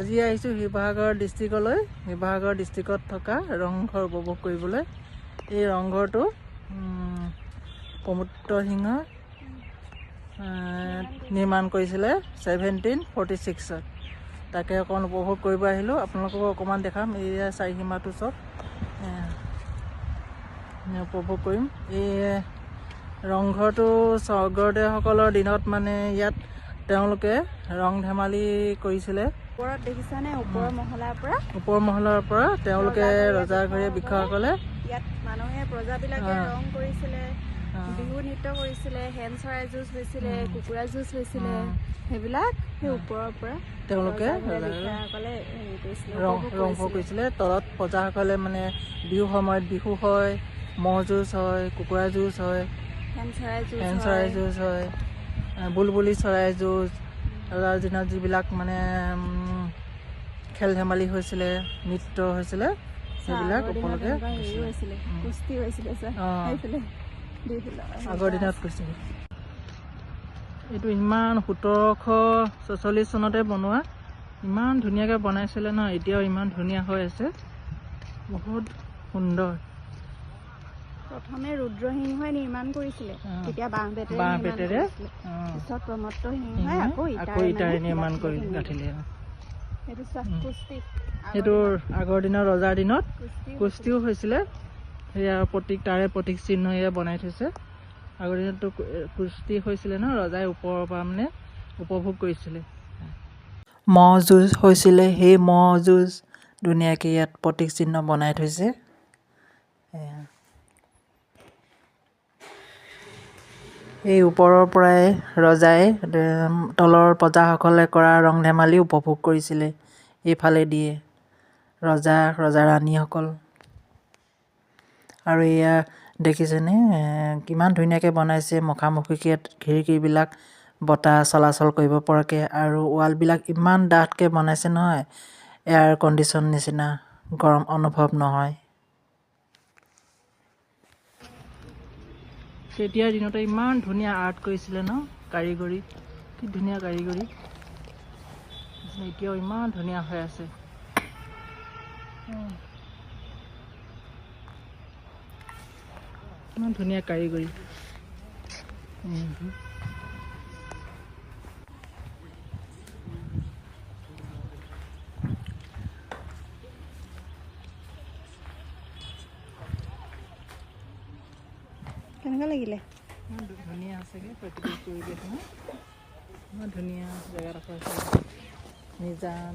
আজি আহিছোঁ শিৱসাগৰ ডিষ্ট্ৰিক্টলৈ। শিৱসাগৰ ডিষ্ট্ৰিক্টত থকা ৰংঘৰ উপভোগ কৰিবলৈ। এই ৰংঘৰটো প্ৰমত্ত সিংহই নিৰ্মাণ কৰিছিলে 1746ত। তাকে অকণ উপভোগ কৰিব আহিলোঁ। আপোনালোকক অকণমান দেখাম। এয়া চাৰিসীমাটো চব উপভোগ কৰিম। এই ৰংঘৰটো স্বৰ্গদেউসকলৰ দিনত মানে ইয়াত তেওঁলোকে ৰং ধেমালি কৰিছিলে। ওপৰত দেখিছানে? ওপৰ মহলাৰ পৰা তেওঁলোকে ৰজাঘৰীয়া বিষয়াসকলে ইয়াত মানুহে প্ৰজাবিলাকে ৰং কৰিছিলে, বিহু নৃত্য কৰিছিলে, হেন চৰাই যুঁজ হৈছিলে, কুকুৰা যুঁজ হৈছিলে। সেইবিলাক সেই ওপৰৰ পৰা তেওঁলোকে ৰং কৰিছিলে। তলত প্ৰজাসকলে মানে বিহু সময়ত বিহু হয়, ম'হ যুঁজ হয়, কুকুৰা যুঁজ হয়, হেন চৰাই যুঁজ হয়, বুলবুলি চৰাই যুঁজ। ৰজাৰ দিনত যিবিলাক মানে খেল ধেমালি হৈছিলে, নৃত্য হৈছিলে, সেইবিলাক উপলক্ষে আগৰ দিনত কৈছিলে। এইটো ইমান 1746 চনতে বনোৱা, ইমান ধুনীয়াকৈ বনাইছিলে ন। এতিয়াও ইমান ধুনীয়া হৈ আছে, বহুত সুন্দৰ। প্ৰথমে ৰুদ্ৰসিংহই নিৰ্মাণ কৰিছিলে, তেতিয়া বাঁহ বেতেৰে। পিছত প্ৰমত্ত সিংহই আকৌ ইটাৰে নিৰ্মাণ কৰি গাঠিলে। সেইটোৰ আগৰ দিনৰ ৰজাৰ দিনত কুস্তিও হৈছিলে। সেয়া তাৰে প্ৰতীক চিহ্ন এয়া বনাই থৈছে। আগৰ দিনততো কুস্তি হৈছিলে ন, ৰজাই ওপৰৰ পৰা মানে উপভোগ কৰিছিলে। ম'হ যুঁজ হৈছিলে, সেই ম'হ যুঁজ ধুনীয়াকৈ ইয়াত প্ৰতীক চিহ্ন বনাই থৈছে। এই ওপৰৰ পৰাই ৰজাই তলৰ প্ৰজাসকলে কৰা ৰং ধেমালি উপভোগ কৰিছিলে। এইফালে দিয়ে ৰজা-ৰাণীসকল। আৰু এয়া দেখিছেনে কিমান ধুনীয়াকৈ বনাইছে। মুখামুখিকৈ খিৰিকীবিলাক বতাহ চলাচল কৰিব পৰাকৈ, আৰু ৱালবিলাক ইমান ডাঠকৈ বনাইছে নহয়, এয়াৰ কণ্ডিশ্যন নিচিনা গৰম অনুভৱ নহয়। তেতিয়াৰ দিনতে ইমান ধুনীয়া আৰ্ট কৰিছিলে ন, কাৰিকৰী, কি ধুনীয়া কাৰিকৰী। এতিয়াও ইমান ধুনীয়া হৈ আছে। ইমান ধুনীয়া কাৰিকৰী। কেনেকুৱা লাগিলে? ইমান ধুনীয়া আছেগৈ প্ৰাকৃতিক পৰিৱেশ, ইমান ধুনীয়া জেগাডোখৰ নিজান।